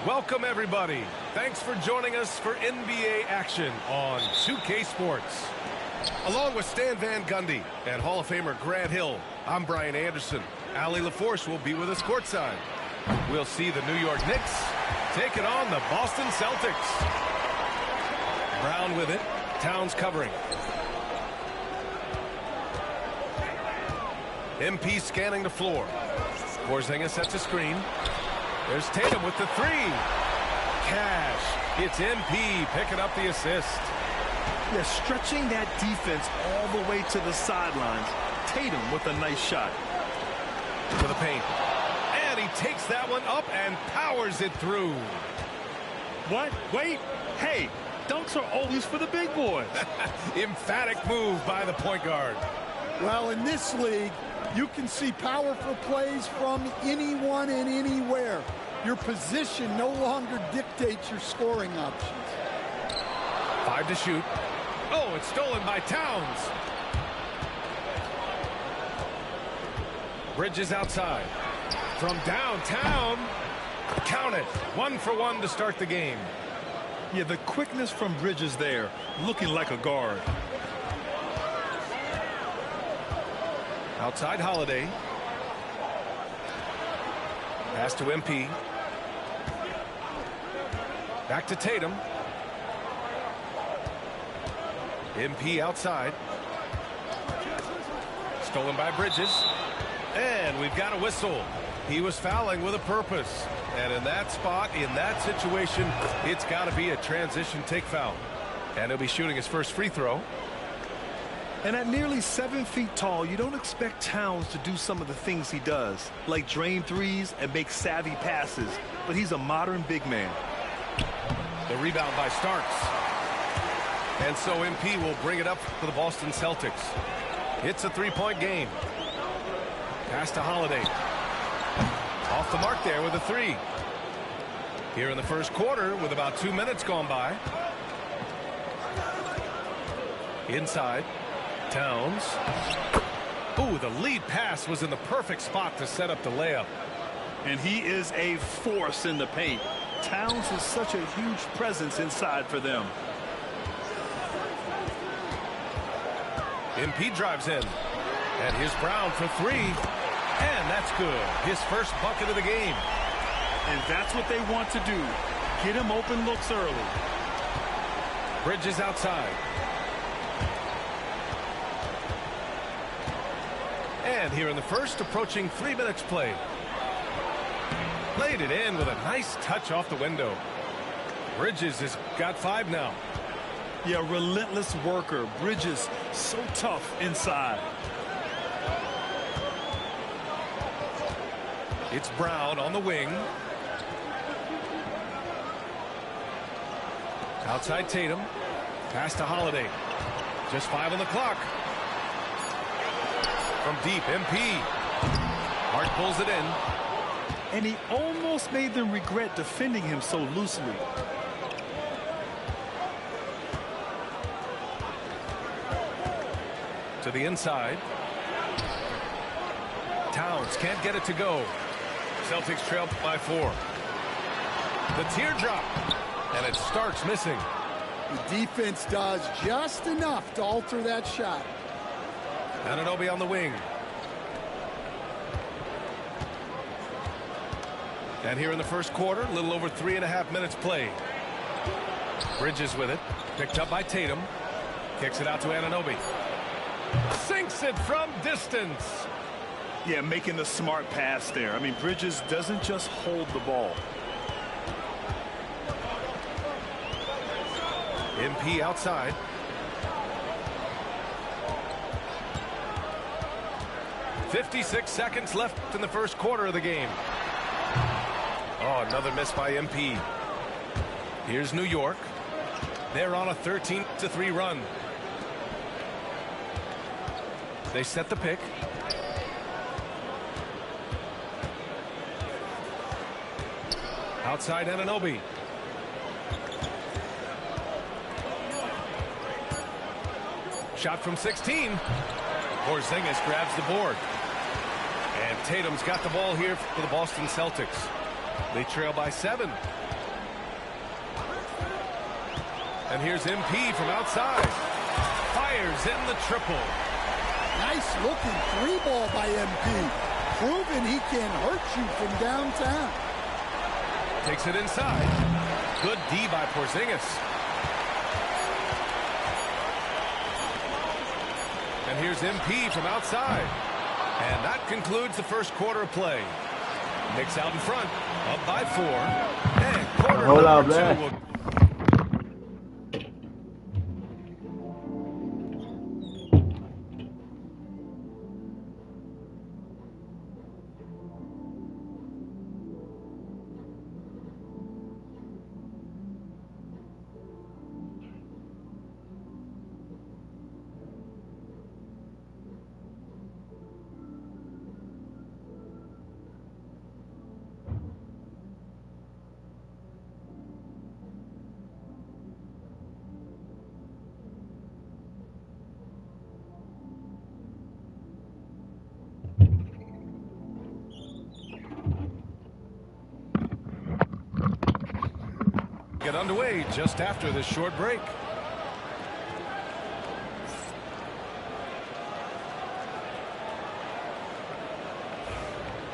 Welcome, everybody. Thanks for joining us for NBA action on 2K Sports. Along with Stan Van Gundy and Hall of Famer Grant Hill, I'm Brian Anderson. Allie LaForce will be with us courtside. We'll see the New York Knicks taking on the Boston Celtics. Brown with it. Towns covering. MP scanning the floor. Porzingis sets a screen. There's Tatum with the three. Cash. It's MP picking up the assist. Yeah, stretching that defense all the way to the sidelines. Tatum with a nice shot. To the paint. And he takes that one up and powers it through. What? Wait. Hey, dunks are always for the big boys. Emphatic move by the point guard. Well, in this league, you can see powerful plays from anyone and anywhere. Your position no longer dictates your scoring options. 5 to shoot. Oh, it's stolen by Towns. Bridges outside. From downtown. Count it. 1 for 1 to start the game. Yeah, the quickness from Bridges there, looking like a guard. Outside Holiday. Pass to MP. Back to Tatum. MP outside. Stolen by Bridges. And we've got a whistle. He was fouling with a purpose. And in that spot, in that situation, it's got to be a transition take foul. And he'll be shooting his first free throw. And at nearly 7 feet tall, you don't expect Towns to do some of the things he does, like drain threes and make savvy passes. But he's a modern big man. The rebound by Starks. And so MP will bring it up for the Boston Celtics. It's a three-point game. Pass to Holiday. Off the mark there with a three. Here in the first quarter with about 2 minutes gone by. Inside. Towns. Ooh, the lead pass was in the perfect spot to set up the layup. And he is a force in the paint. Towns is such a huge presence inside for them. MP drives in. And here's Brown for three. And that's good. His first bucket of the game. And that's what they want to do. Get him open looks early. Bridges outside. And here in the first, approaching 3 minutes played. Played it in with a nice touch off the window. Bridges has got 5 now. Yeah, relentless worker. Bridges, so tough inside. It's Brown on the wing. Outside Tatum. Pass to Holiday. Just 5 on the clock. From deep, MP. Hart pulls it in. And he almost made them regret defending him so loosely. To the inside. Towns can't get it to go. Celtics trail by 4. The teardrop. And it starts missing. The defense does just enough to alter that shot. Anunoby on the wing. And here in the first quarter, a little over 3.5 minutes played. Bridges with it. Picked up by Tatum. Kicks it out to Anunoby. Sinks it from distance. Yeah, making the smart pass there. I mean, Bridges doesn't just hold the ball. MP outside. .56 seconds left in the first quarter of the game. Oh, another miss by MP. Here's New York. They're on a 13-3 run. They set the pick. Outside Anunoby. Shot from 16. Porzingis grabs the board. And Tatum's got the ball here for the Boston Celtics. They trail by 7. And here's MP from outside. Fires in the triple. Nice looking 3-ball by MP. Proving he can hurt you from downtown. Takes it inside. Good D by Porzingis. And here's MP from outside. And that concludes the first quarter of play. Knicks out in front, up by 4. And quarter number 2 will... get underway just after this short break.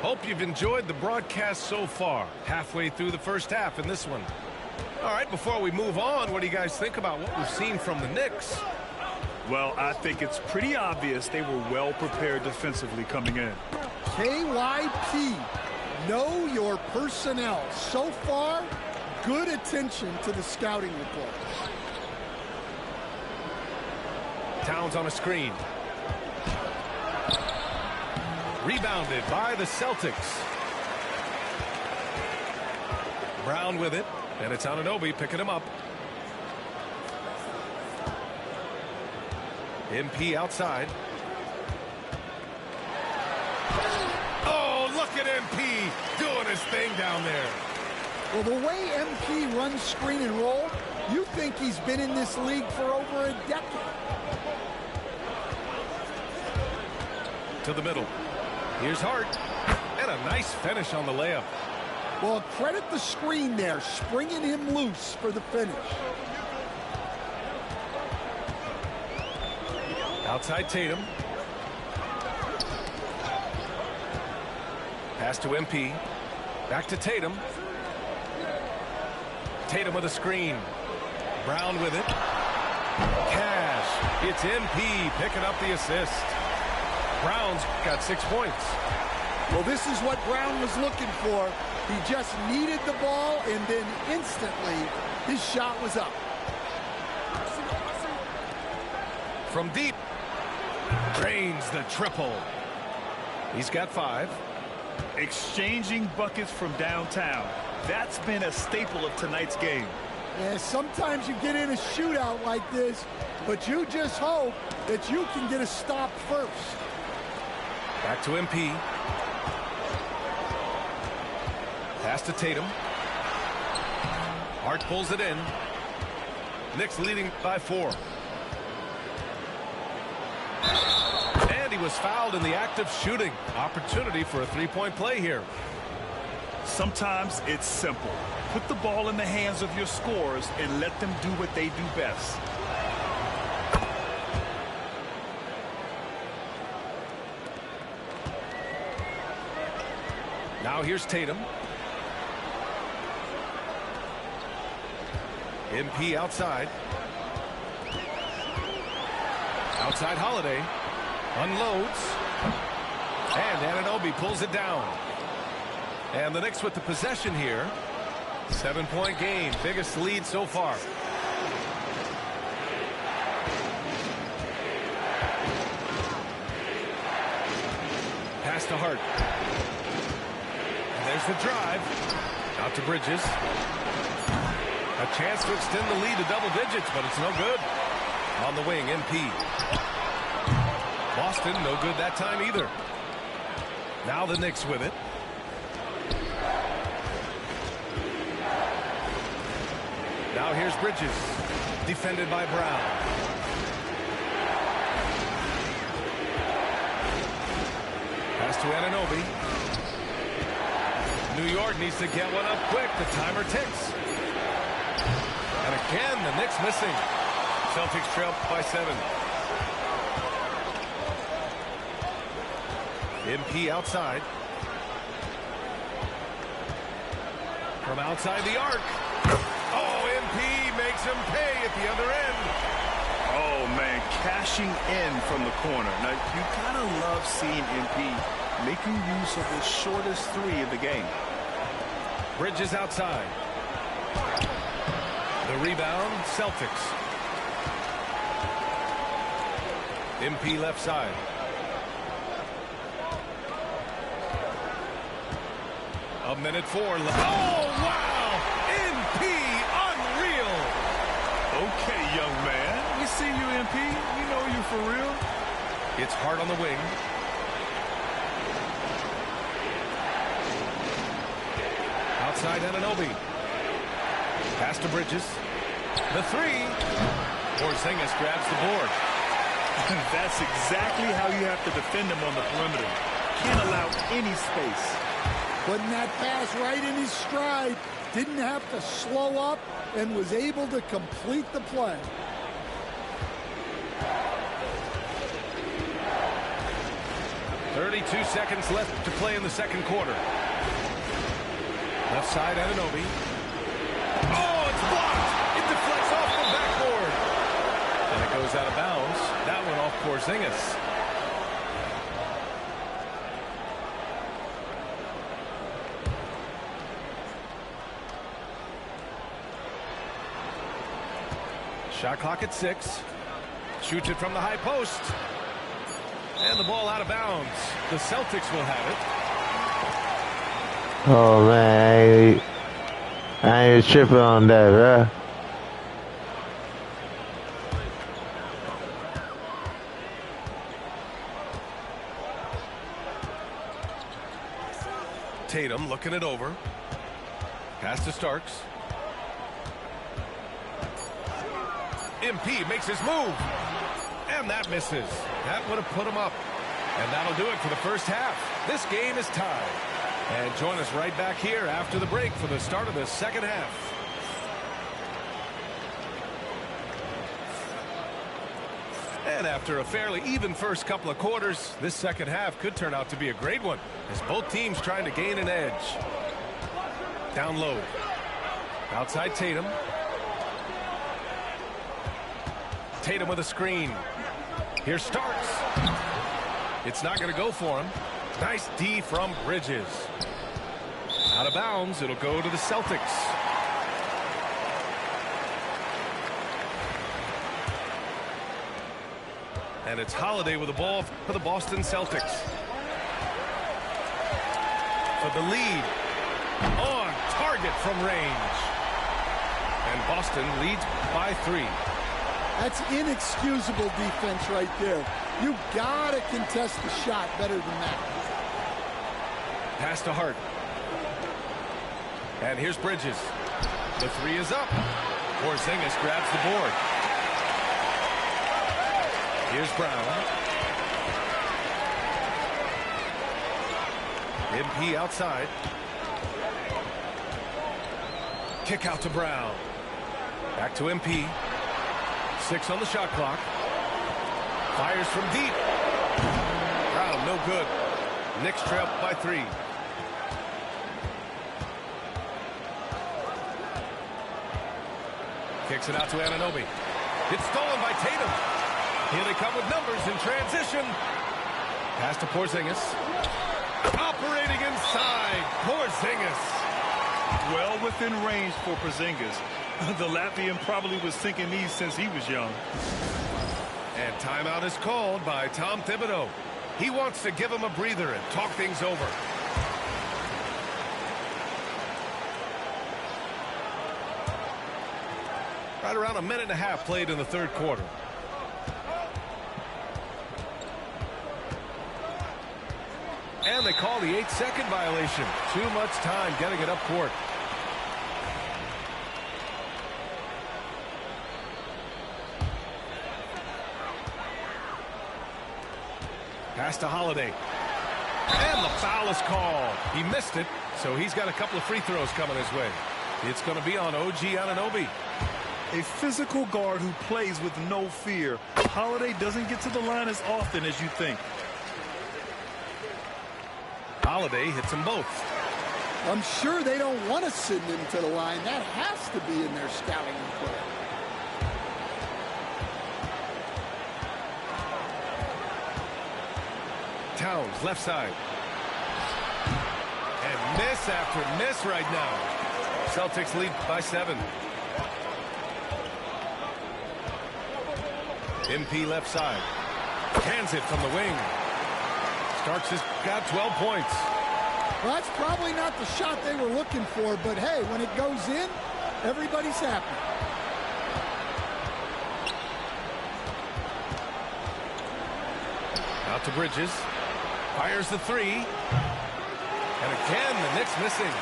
Hope you've enjoyed the broadcast so far. Halfway through the first half in this one. All right, before we move on, what do you guys think about what we've seen from the Knicks? Well, I think it's pretty obvious they were well prepared defensively coming in. KYP, know your personnel. So far, good attention to the scouting report. Towns on a screen. Rebounded by the Celtics. Brown with it, and it's Anunoby picking him up. MP outside. Oh, look at MP doing his thing down there. Well, the way MP runs screen and roll, you think he's been in this league for over a decade. To the middle. Here's Hart. And a nice finish on the layup. Well, credit the screen there, springing him loose for the finish. Outside Tatum. Pass to MP. Back to Tatum. Tatum with a screen. Brown with it. Cash. It's MP picking up the assist. Brown's got 6 points. Well, this is what Brown was looking for. He just needed the ball, and then instantly his shot was up. From deep. Drains the triple. He's got 5. Exchanging buckets from downtown. That's been a staple of tonight's game. Yeah, sometimes you get in a shootout like this, but you just hope that you can get a stop first. Back to MP. Pass to Tatum. Hart pulls it in. Knicks leading by 4. And he was fouled in the act of shooting. Opportunity for a 3-point play here. Sometimes it's simple. Put the ball in the hands of your scorers and let them do what they do best. Now here's Tatum. MP outside. Outside Holiday. Unloads. And Anunoby pulls it down. And the Knicks with the possession here. 7-point game. Biggest lead so far. Pass to Hart. And there's the drive. Out to Bridges. A chance to extend the lead to double digits, but it's no good. On the wing, MP. Boston, no good that time either. Now the Knicks with it. Now here's Bridges. Defended by Brown. Pass to Anunoby. New York needs to get one up quick. The timer ticks. And again, the Knicks missing. Celtics trail by 7. MP outside. From outside the arc. Oh, MP makes him pay at the other end. Oh, man, cashing in from the corner. Now, you kind of love seeing MP making use of the shortest 3 of the game. Bridges outside. The rebound, Celtics. MP left side. A minute 4 left. Oh, wow! MP, unreal! Okay, young man. We see you, MP. We know you for real. It's hard on the wing. Outside Anunoby. Pass to Bridges. The 3. Porzingis grabs the board. That's exactly how you have to defend him on the perimeter. Can't allow any space. Putting that pass right in his stride. Didn't have to slow up and was able to complete the play. .32 seconds left to play in the second quarter. Left side, Anunoby. Oh, it's blocked! It deflects off the backboard. And it goes out of bounds. That one off Porzingis. Shot clock at 6. Shoots it from the high post. And the ball out of bounds. The Celtics will have it. Oh man, I ain't tripping on that, bro. Tatum looking it over. Pass to Starks. MP makes his move. And that misses. That would have put him up. And that'll do it for the first half. This game is tied. And join us right back here after the break for the start of the second half. And after a fairly even first couple of quarters, this second half could turn out to be a great one as both teams trying to gain an edge. Down low. Outside Tatum. Tatum with a screen. Here's Starks. It's not going to go for him. Nice D from Bridges. Out of bounds. It'll go to the Celtics. And it's Holiday with the ball for the Boston Celtics. For the lead. On target from range. And Boston leads by 3. That's inexcusable defense right there. You gotta contest the shot better than that. Pass to Hart. And here's Bridges. The 3 is up. Porzingis grabs the board. Here's Brown. MP outside. Kick out to Brown. Back to MP. 6 on the shot clock. Fires from deep. Brown, no good. Knicks trail by 3. Kicks it out to Anunoby. It's stolen by Tatum. Here they come with numbers in transition. Pass to Porzingis. Operating inside. Porzingis. Well within range for Porzingis. The Latvian probably was thinking these since he was young. And timeout is called by Tom Thibodeau. He wants to give him a breather and talk things over. Right around a minute and a half played in the third quarter. And they call the 8-second violation. Too much time getting it up court. Pass to Holiday. And the foul is called. He missed it. So he's got a couple of free throws coming his way. It's going to be on OG Anunoby. A physical guard who plays with no fear. Holiday doesn't get to the line as often as you think. Holiday hits them both. I'm sure they don't want to send him to the line. That has to be in their scouting report. Towns, left side. And miss after miss right now. Celtics lead by 7. MP left side. Hands it from the wing. Starks has got 12 points. Well, that's probably not the shot they were looking for, but hey, when it goes in, everybody's happy. Out to Bridges. Fires the 3. And again, the Knicks missing.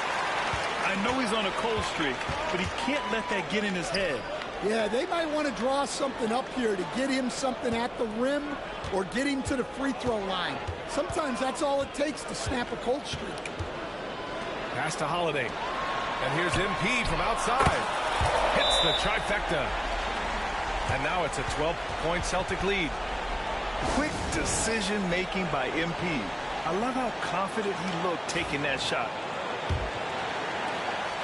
I know he's on a cold streak, but he can't let that get in his head. Yeah, they might want to draw something up here to get him something at the rim or get him to the free throw line. Sometimes that's all it takes to snap a cold streak. Pass to Holiday. And here's MP from outside. Hits the trifecta. And now it's a 12-point Celtic lead. Quick decision-making by MP. I love how confident he looked taking that shot.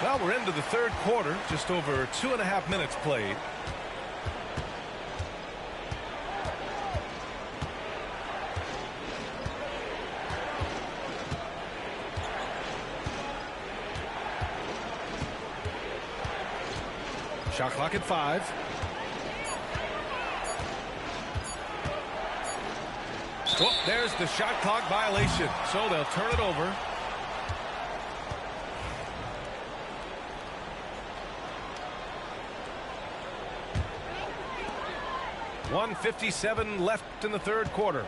Well, we're into the third quarter, just over 2.5 minutes played. Shot clock at 5. Well, there's the shot clock violation, so they'll turn it over. .157 left in the third quarter.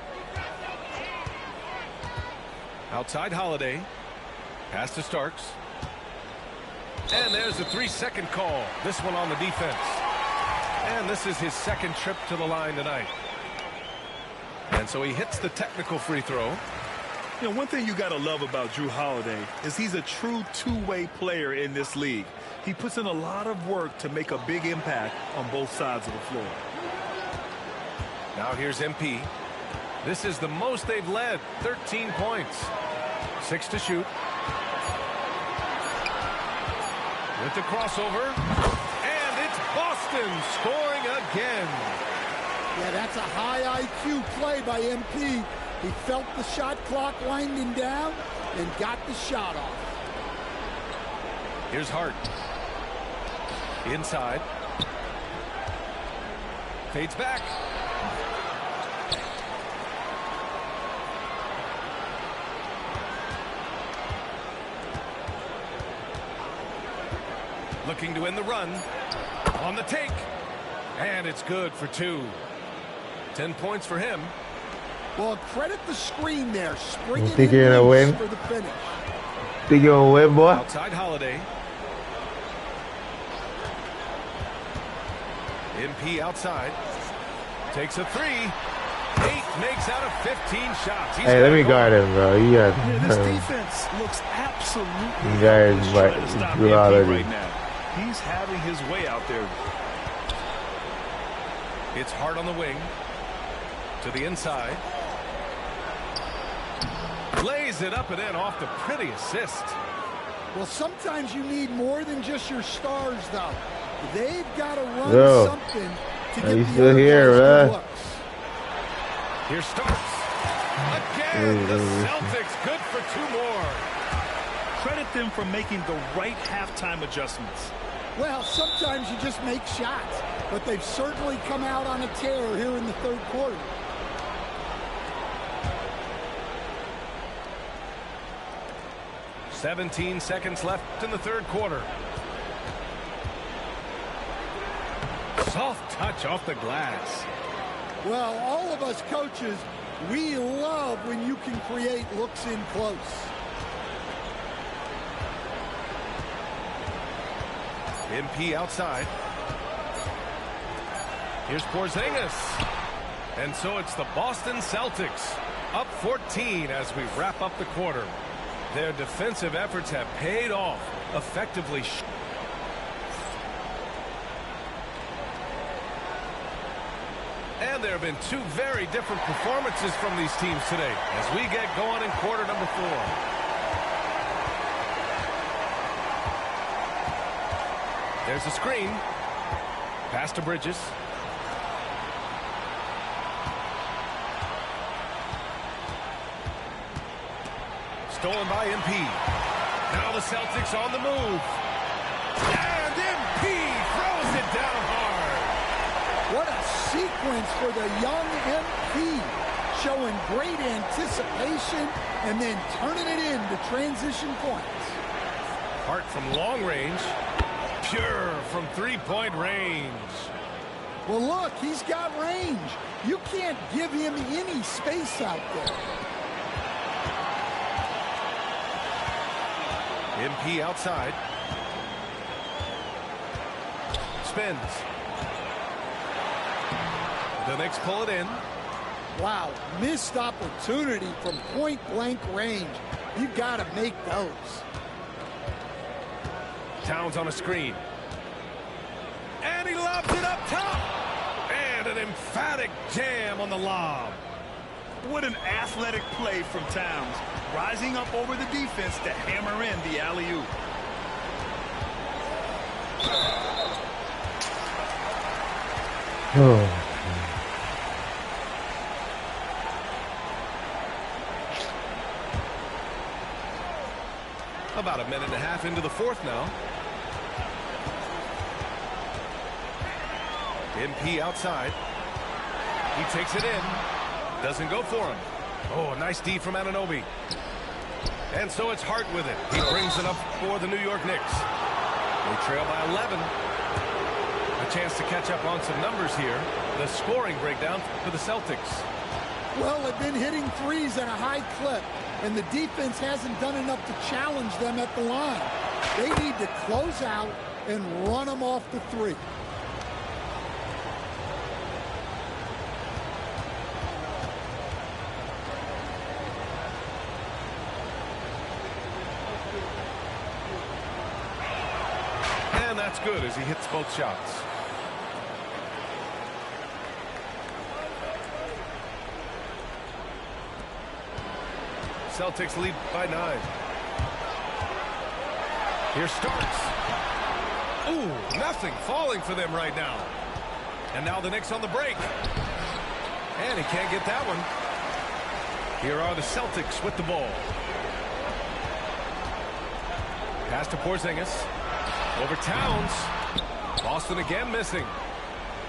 Outside Holiday. Pass to Starks. And there's a 3-second call. This one on the defense. And this is his second trip to the line tonight. And so he hits the technical free throw. You know, one thing you got to love about Jrue Holiday is he's a true two-way player in this league. He puts in a lot of work to make a big impact on both sides of the floor. Now here's MP. This is the most they've led, 13 points. 6 to shoot. With the crossover. And it's Boston scoring again. Yeah, that's a high IQ play by MP. He felt the shot clock winding down and got the shot off. Here's Hart. Inside. Fades back. Looking to end the run. On the take. And it's good for 2. 10 points for him. Well, credit the screen there. Spring it Think you're gonna win? for the finish. Think you're gonna win, boy? Outside Holiday. MP outside. Takes a 3. 8 makes out of 15 shots. He's Hey, let me guard him, bro. You got Yeah, this defense looks absolutely guys helpless trying to stop Jrue MP Holiday. right now. He's having his way out there. It's Hart on the wing. To the inside. Lays it up and in off the pretty assist. Well, sometimes you need more than just your stars, though. They've got to run Yo, something to are get you the still other here, guys bruh? good looks. Here Starks. Again, the Celtics good for 2 more. Credit them for making the right halftime adjustments. Well, sometimes you just make shots, but they've certainly come out on a tear here in the third quarter. .17 seconds left in the third quarter. Soft touch off the glass. Well, all of us coaches, we love when you can create looks in close. MP outside. Here's Porzingis. And so it's the Boston Celtics up 14 as we wrap up the quarter. Their defensive efforts have paid off effectively. And there have been two very different performances from these teams today as we get going in quarter number 4. There's a screen. Pass to Bridges. Stolen by MP. Now the Celtics on the move. And MP throws it down hard. What a sequence for the young MP. Showing great anticipation and then turning it into transition points. Hart from long range. Pure from three-point range. Well, look, he's got range. You can't give him any space out there. MP outside. Spins. The Knicks pull it in. Wow, missed opportunity from point-blank range. You got to make those. Towns on a screen. And he lobs it up top. And an emphatic jam on the lob. What an athletic play from Towns. Rising up over the defense to hammer in the alley-oop. Oh. About a minute and a half into the fourth now. MP outside. He takes it in. Doesn't go for him. Oh, nice D from Anunoby. And so it's Hart with it. He brings it up for the New York Knicks. They trail by 11. A chance to catch up on some numbers here. The scoring breakdown for the Celtics. Well, they've been hitting threes at a high clip, and the defense hasn't done enough to challenge them at the line. They need to close out and run them off the three. And that's good as he hits both shots. Celtics lead by 9. Here Starks. Ooh, nothing falling for them right now. And now the Knicks on the break. And he can't get that one. Here are the Celtics with the ball. Pass to Porzingis. Over Towns. Boston again missing.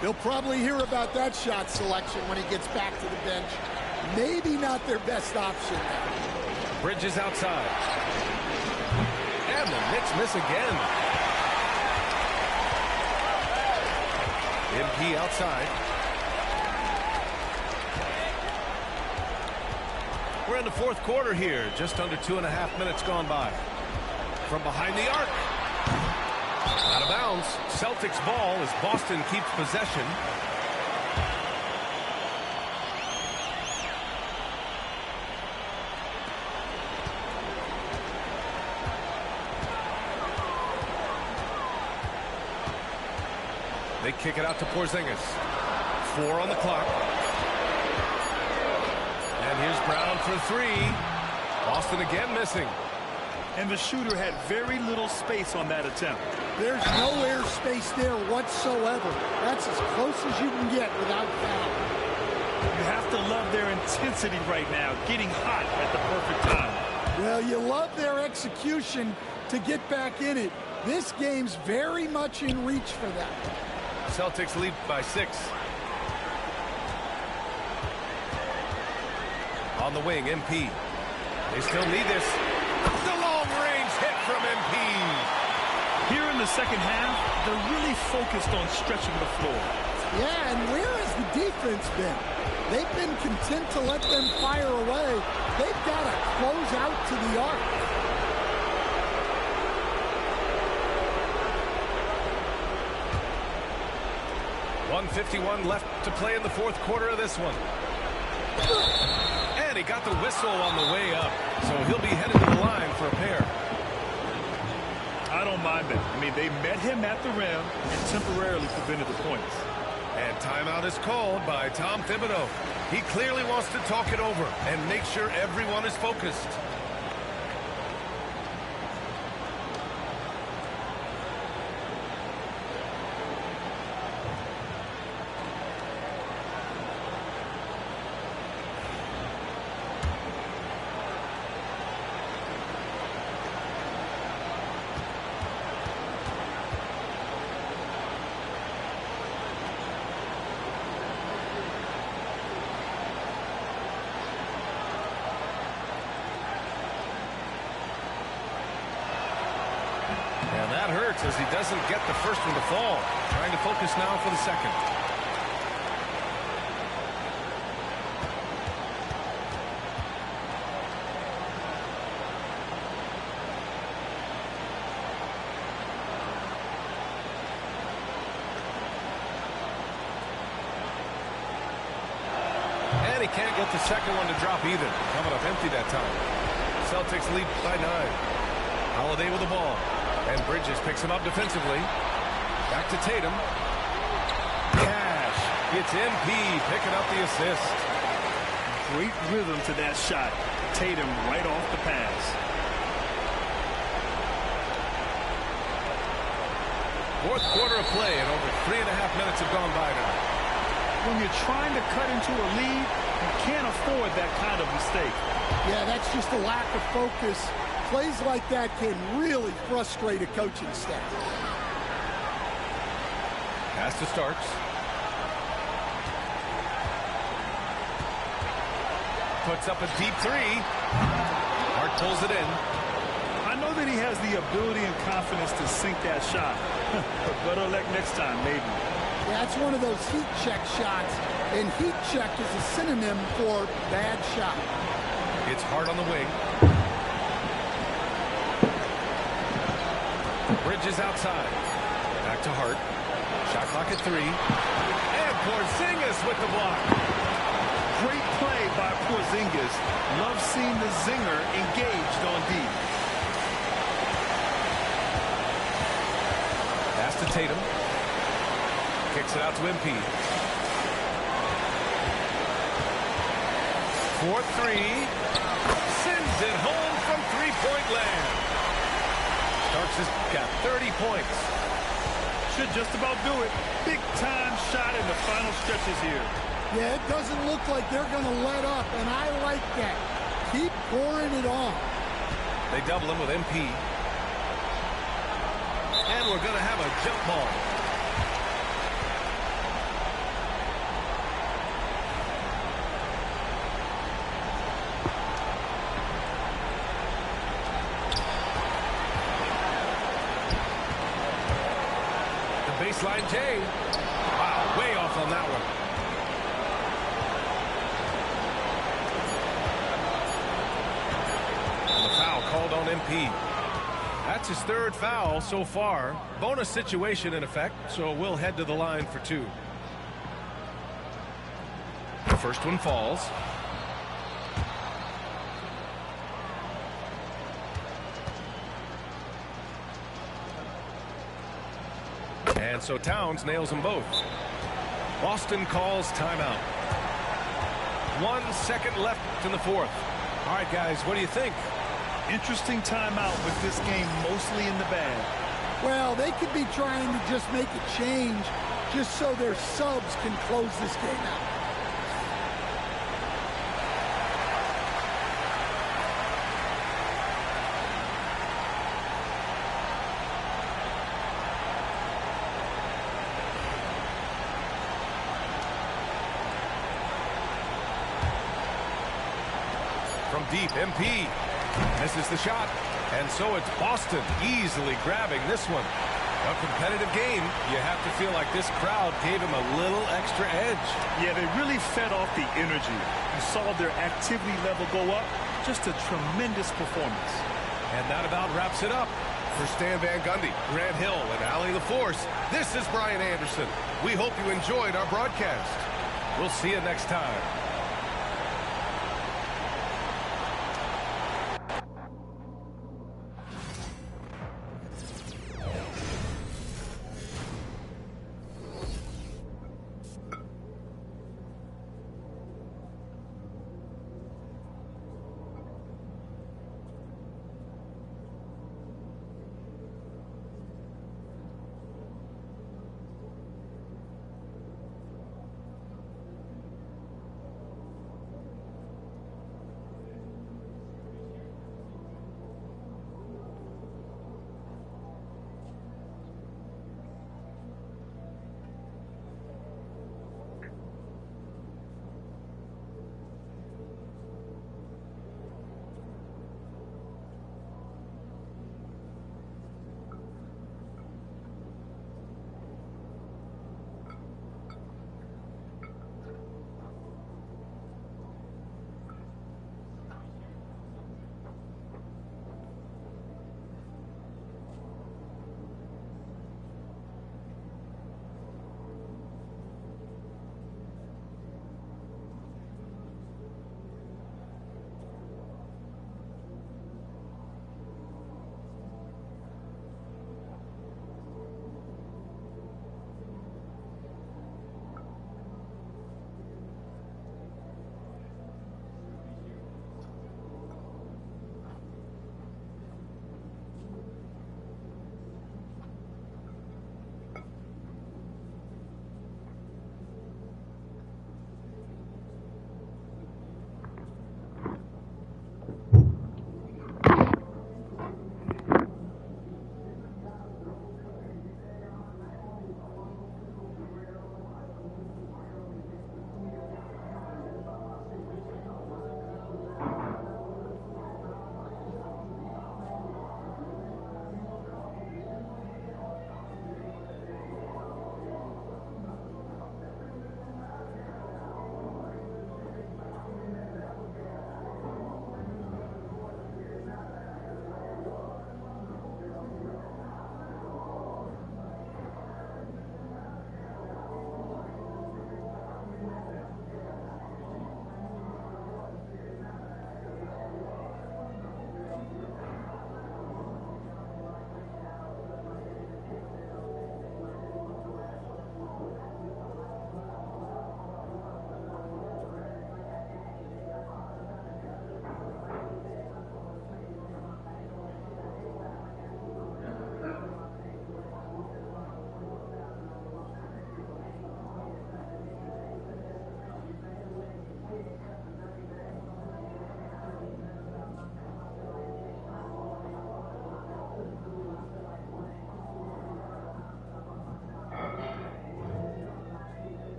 He'll probably hear about that shot selection when he gets back to the bench. Maybe not their best option now. Bridges outside. And the Knicks miss again. MP outside. We're in the fourth quarter here. Just under 2.5 minutes gone by. From behind the arc. Out of bounds. Celtics ball as Boston keeps possession. They kick it out to Porzingis. 4 on the clock. And here's Brown for 3. Boston again missing. And the shooter had very little space on that attempt. There's no air space there whatsoever. That's as close as you can get without foul. You have to love their intensity right now, getting hot at the perfect time. Well, you love their execution to get back in it. This game's very much in reach for them. Celtics lead by 6. On the wing, MP. They still need this. The long-range hit from MP. Here in the second half, they're really focused on stretching the floor. Yeah, and where has the defense been? They've been content to let them fire away. They've got to close out to the arc. .151 left to play in the fourth quarter of this one. And he got the whistle on the way up, so he'll be headed to the line for a pair. I don't mind that. I mean, they met him at the rim and temporarily prevented the points. And timeout is called by Tom Thibodeau. He clearly wants to talk it over and make sure everyone is focused. That hurts as he doesn't get the first one to fall. Trying to focus now for the second. And he can't get the second one to drop either. Coming up empty that time. Celtics lead by 9. Holiday with the ball. And Bridges picks him up defensively. Back to Tatum. Cash. It's MP picking up the assist. Great rhythm to that shot. Tatum right off the pass. Fourth quarter of play and over 3.5 minutes have gone by now. When you're trying to cut into a lead, you can't afford that kind of mistake. Yeah, that's just a lack of focus. Plays like that can really frustrate a coaching staff. Pass to Starks. Puts up a deep three. Hart pulls it in. I know that he has the ability and confidence to sink that shot. But better luck next time, maybe. That's one of those heat check shots. And heat check is a synonym for bad shot. It's Hart on the wing. Bridges outside. Back to Hart. Shot clock at 3. And Porzingis with the block. Great play by Porzingis. Love seeing the zinger engaged on D. Pass to Tatum. Kicks it out to MP. 4-3. Sends it home from three-point land. Starks has got 30 points. Should just about do it. Big time shot in the final stretches here. Yeah, it doesn't look like they're going to let up, and I like that. Keep pouring it on. They double him with MP. And we're going to have a jump ball. Baseline J. Wow, way off on that one. And the foul called on MP. That's his third foul so far. Bonus situation in effect, so we'll head to the line for 2. The first one falls. And so Towns nails them both. Boston calls timeout. 1 second left in the fourth. All right, guys, what do you think? Interesting timeout with this game mostly in the bag. Well, they could be trying to just make a change just so their subs can close this game out. From deep, MP misses the shot. And so it's Boston easily grabbing this one. A competitive game. You have to feel like this crowd gave him a little extra edge. Yeah, they really fed off the energy. You saw their activity level go up. Just a tremendous performance. And that about wraps it up. For Stan Van Gundy, Grant Hill, and Allie LaForce, this is Brian Anderson. We hope you enjoyed our broadcast. We'll see you next time.